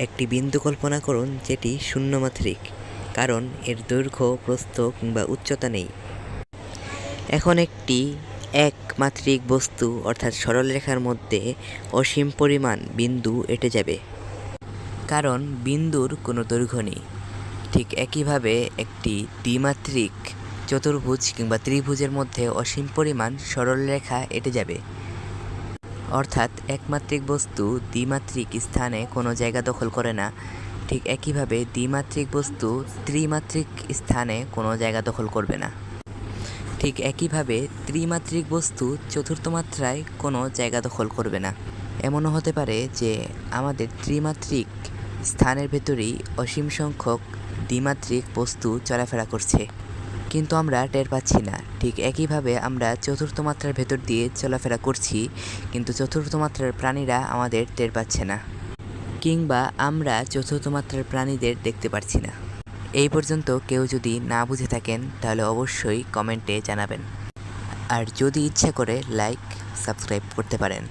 একটি বিন্দু কল্পনা করুন যেটি শূন্যমাত্রিক, কারণ এর দৈর্ঘ্য, প্রস্থ কিংবা উচ্চতা নেই। এখন একটি একমাত্রিক বস্তু অর্থাৎ সরলরেখার মধ্যে অসীম পরিমাণ বিন্দু এঁটে যাবে, কারণ বিন্দুর কোনো দৈর্ঘ্য নেই। ঠিক একইভাবে একটি দ্বিমাত্রিক চতুর্ভুজ কিংবা ত্রিভুজের মধ্যে অসীম পরিমাণ সরলরেখা এঁটে যাবে, অর্থাৎ একমাত্রিক বস্তু দ্বিমাত্রিক স্থানে কোনো জায়গা দখল করে না। ঠিক একইভাবে দ্বিমাত্রিক বস্তু ত্রিমাত্রিক স্থানে কোনো জায়গা দখল করবে না। ঠিক একইভাবে ত্রিমাত্রিক বস্তু চতুর্থ মাত্রায় কোনো জায়গা দখল করবে না। এমনও হতে পারে যে আমাদের ত্রিমাত্রিক স্থানের ভেতরেই অসীম সংখ্যক দ্বিমাত্রিক বস্তু চলাফেরা করছে, কিন্তু আমরা টের পাচ্ছি না। ঠিক একইভাবে আমরা চতুর্থ মাত্রার ভেতর দিয়ে চলাফেরা করছি, কিন্তু চতুর্থ মাত্রার প্রাণীরা আমাদের টের পাচ্ছে না, কিংবা আমরা চতুর্থ মাত্রার প্রাণীদের দেখতে পাচ্ছি না। এই পর্যন্ত কেউ যদি না বুঝে থাকেন তাহলে অবশ্যই কমেন্টে জানাবেন, আর যদি ইচ্ছা করে লাইক সাবস্ক্রাইব করতে পারেন।